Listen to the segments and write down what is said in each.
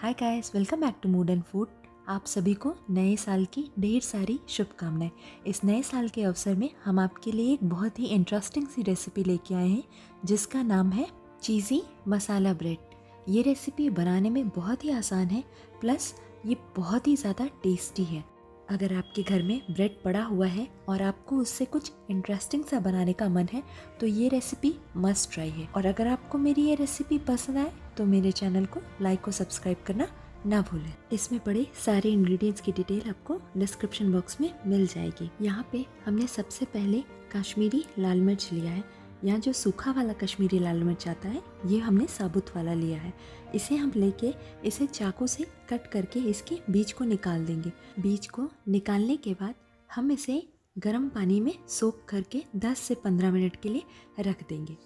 Hi guys, welcome back to Mood and Food. आप सभी को नए साल की ढेर सारी शुभकामनाएं। इस नए साल के अवसर में हम आपके लिए एक बहुत ही इंटरेस्टिंग सी रेसिपी लेके आए हैं जिसका नाम है चीज़ी मसाला ब्रेड। ये रेसिपी बनाने में बहुत ही आसान है, प्लस ये बहुत ही ज़्यादा टेस्टी है। अगर आपके घर में ब्रेड पड़ा हुआ है और आपको उससे कुछ इंटरेस्टिंग सा बनाने का मन है तो ये रेसिपी मस्ट ट्राई है। और अगर आपको मेरी ये रेसिपी पसंद आए तो मेरे चैनल को लाइक और सब्सक्राइब करना ना भूलें। इसमें पड़े सारे इंग्रेडिएंट्स की डिटेल आपको डिस्क्रिप्शन बॉक्स में मिल जाएगी। यहाँ पे हमने सबसे पहले कश्मीरी लाल मिर्च लिया है। यहाँ जो सूखा वाला कश्मीरी लाल मिर्च आता है ये हमने साबुत वाला लिया है। इसे हम लेके इसे चाकू से कट करके इसके बीज को निकाल देंगे। बीज को निकालने के बाद हम इसे गर्म पानी में सोक करके 10 से 15 मिनट के लिए रख देंगे।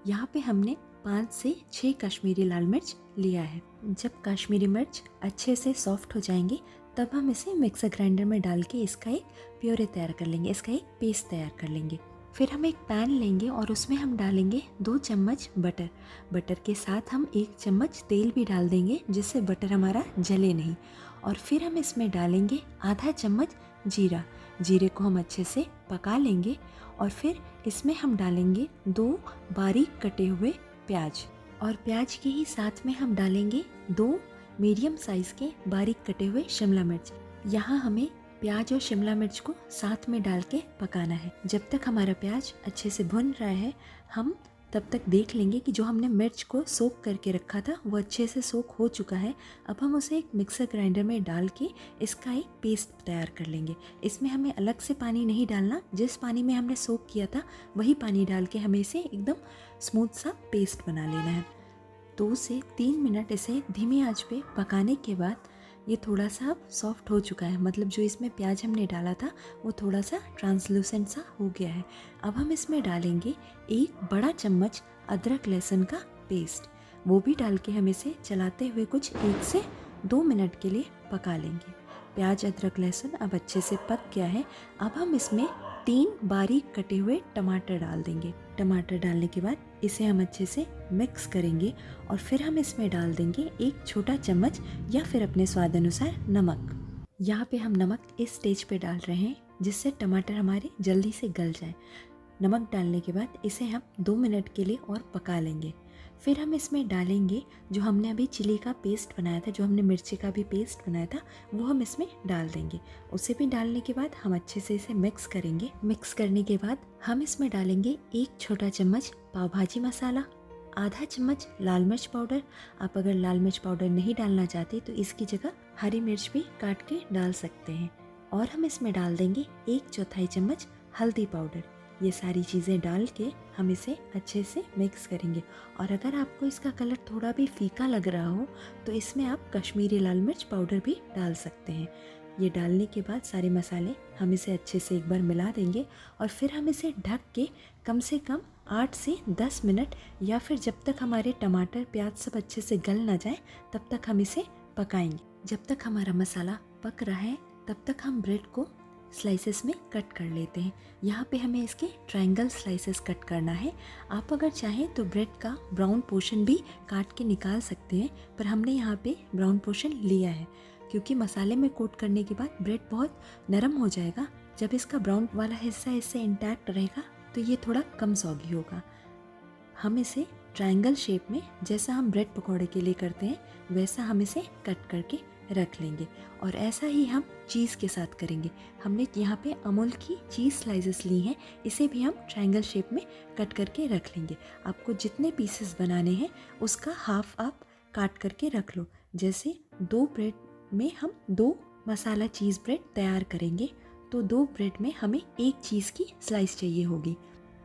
यहाँ पे हमने 5 से 6 कश्मीरी लाल मिर्च लिया है। जब कश्मीरी मिर्च अच्छे से सॉफ्ट हो जाएंगे तब हम इसे मिक्सर ग्राइंडर में डाल के इसका एक प्योरे तैयार कर लेंगे, इसका एक पेस्ट तैयार कर लेंगे। फिर हम एक पैन लेंगे और उसमें हम डालेंगे 2 चम्मच बटर। बटर के साथ हम 1 चम्मच तेल भी डाल देंगे जिससे बटर हमारा जले नहीं। और फिर हम इसमें डालेंगे आधा चम्मच जीरा। जीरे को हम अच्छे से पका लेंगे और फिर इसमें हम डालेंगे 2 बारीक कटे हुए प्याज। और प्याज के ही साथ में हम डालेंगे 2 मीडियम साइज़ के बारीक कटे हुए शिमला मिर्च। यहाँ हमें प्याज और शिमला मिर्च को साथ में डाल के पकाना है। जब तक हमारा प्याज अच्छे से भुन रहा है हम तब तक देख लेंगे कि जो हमने मिर्च को सोक करके रखा था वो अच्छे से सोक हो चुका है। अब हम उसे एक मिक्सर ग्राइंडर में डाल के इसका एक पेस्ट तैयार कर लेंगे। इसमें हमें अलग से पानी नहीं डालना, जिस पानी में हमने सोक किया था वही पानी डाल के हमें इसे एकदम स्मूथ सा पेस्ट बना लेना है। 2 से 3 मिनट इसे धीमी आंच पे पकाने के बाद ये थोड़ा सा सॉफ्ट हो चुका है, मतलब जो इसमें प्याज हमने डाला था वो थोड़ा सा ट्रांसलूसेंट सा हो गया है। अब हम इसमें डालेंगे 1 बड़ा चम्मच अदरक लहसुन का पेस्ट। वो भी डाल के हम इसे चलाते हुए कुछ 1 से 2 मिनट के लिए पका लेंगे। प्याज अदरक लहसुन अब अच्छे से पक गया है। अब हम इसमें 3 बारीक कटे हुए टमाटर डाल देंगे। टमाटर डालने के बाद इसे हम अच्छे से मिक्स करेंगे और फिर हम इसमें डाल देंगे 1 छोटा चम्मच या फिर अपने स्वाद अनुसार नमक। यहाँ पे हम नमक इस स्टेज पे डाल रहे हैं जिससे टमाटर हमारे जल्दी से गल जाए। नमक डालने के बाद इसे हम 2 मिनट के लिए और पका लेंगे। फिर हम इसमें डालेंगे जो हमने अभी चिली का पेस्ट बनाया था, जो हमने मिर्ची का भी पेस्ट बनाया था वो हम इसमें डाल देंगे। उसे भी डालने के बाद हम अच्छे से इसे मिक्स करेंगे। मिक्स करने के बाद हम इसमें डालेंगे 1 छोटा चम्मच पाव भाजी मसाला, आधा चम्मच लाल मिर्च पाउडर। आप अगर लाल मिर्च पाउडर नहीं डालना चाहते तो इसकी जगह हरी मिर्च भी काट के डाल सकते हैं। और हम इसमें डाल देंगे 1/4 चम्मच हल्दी पाउडर। ये सारी चीज़ें डाल के हम इसे अच्छे से मिक्स करेंगे। और अगर आपको इसका कलर थोड़ा भी फीका लग रहा हो तो इसमें आप कश्मीरी लाल मिर्च पाउडर भी डाल सकते हैं। ये डालने के बाद सारे मसाले हम इसे अच्छे से एक बार मिला देंगे और फिर हम इसे ढक के कम से कम 8 से 10 मिनट या फिर जब तक हमारे टमाटर प्याज सब अच्छे से गल ना जाए तब तक हम इसे पकाएंगे। जब तक हमारा मसाला पक रहा है तब तक हम ब्रेड को स्लाइसेस में कट कर लेते हैं। यहाँ पे हमें इसके ट्रायंगल स्लाइसेस कट करना है। आप अगर चाहें तो ब्रेड का ब्राउन पोर्शन भी काट के निकाल सकते हैं, पर हमने यहाँ पे ब्राउन पोर्शन लिया है क्योंकि मसाले में कोट करने के बाद ब्रेड बहुत नरम हो जाएगा। जब इसका ब्राउन वाला हिस्सा इससे इंटैक्ट रहेगा तो ये थोड़ा कम सॉगी होगा। हम इसे ट्रायंगल शेप में, जैसा हम ब्रेड पकौड़े के लिए करते हैं वैसा हम इसे कट करके रख लेंगे। और ऐसा ही हम चीज़ के साथ करेंगे। हमने यहाँ पे अमूल की चीज़ स्लाइसेस ली हैं, इसे भी हम ट्रायंगल शेप में कट करके रख लेंगे। आपको जितने पीसेस बनाने हैं उसका हाफ आप काट करके रख लो। जैसे 2 ब्रेड में हम 2 मसाला चीज़ ब्रेड तैयार करेंगे तो 2 ब्रेड में हमें 1 चीज़ की स्लाइस चाहिए होगी।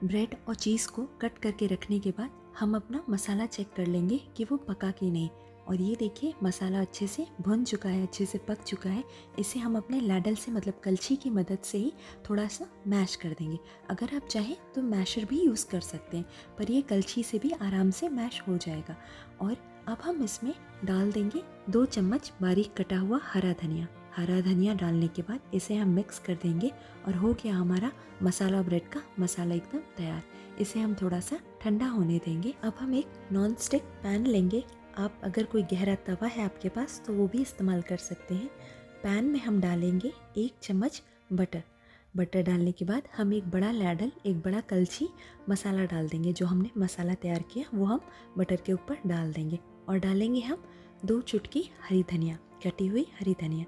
ब्रेड और चीज़ को कट करके रखने के बाद हम अपना मसाला चेक कर लेंगे कि वो पका कि नहीं। और ये देखिए मसाला अच्छे से भुन चुका है, अच्छे से पक चुका है। इसे हम अपने लैडल से, मतलब कलछी की मदद से ही थोड़ा सा मैश कर देंगे। अगर आप चाहें तो मैशर भी यूज़ कर सकते हैं, पर ये कलछी से भी आराम से मैश हो जाएगा। और अब हम इसमें डाल देंगे 2 चम्मच बारीक कटा हुआ हरा धनिया। हरा धनिया डालने के बाद इसे हम मिक्स कर देंगे और हो गया हमारा मसाला ब्रेड का मसाला एकदम तैयार। इसे हम थोड़ा सा ठंडा होने देंगे। अब हम एक नॉन स्टिक पैन लेंगे आप अगर कोई गहरा तवा है आपके पास तो वो भी इस्तेमाल कर सकते हैं। पैन में हम डालेंगे 1 चम्मच बटर। बटर डालने के बाद हम एक बड़ा लैडल, एक बड़ा कलछी मसाला डाल देंगे। जो हमने मसाला तैयार किया वो हम बटर के ऊपर डाल देंगे और डालेंगे हम 2 चुटकी हरी धनिया, कटी हुई हरी धनिया।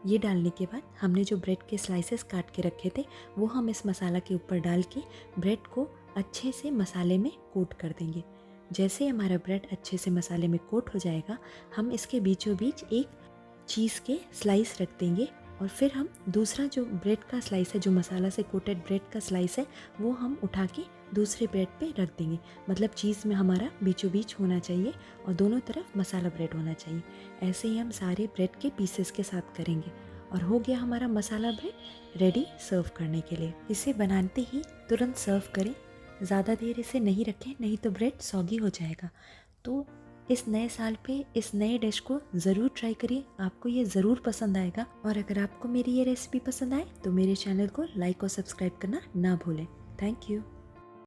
ये डालने के बाद हमने जो ब्रेड के स्लाइसेस काट के रखे थे वो हम इस मसाला के ऊपर डाल के ब्रेड को अच्छे से मसाले में कोट कर देंगे। जैसे हमारा ब्रेड अच्छे से मसाले में कोट हो जाएगा, हम इसके बीचों बीच एक चीज़ के स्लाइस रख देंगे और फिर हम दूसरा जो ब्रेड का स्लाइस है, जो मसाला से कोटेड ब्रेड का स्लाइस है, वो हम उठा के दूसरे ब्रेड पे रख देंगे। मतलब चीज़ में हमारा बीचों बीच होना चाहिए और दोनों तरफ मसाला ब्रेड होना चाहिए। ऐसे ही हम सारे ब्रेड के पीसेस के साथ करेंगे और हो गया हमारा मसाला ब्रेड रेडी सर्व करने के लिए। इसे बनाते ही तुरंत सर्व करें, ज़्यादा देर इसे नहीं रखें, नहीं तो ब्रेड सॉगी हो जाएगा। तो इस नए साल पे इस नए डिश को ज़रूर ट्राई करिए, आपको ये ज़रूर पसंद आएगा। और अगर आपको मेरी ये रेसिपी पसंद आए तो मेरे चैनल को लाइक और सब्सक्राइब करना ना भूलें। Thank you.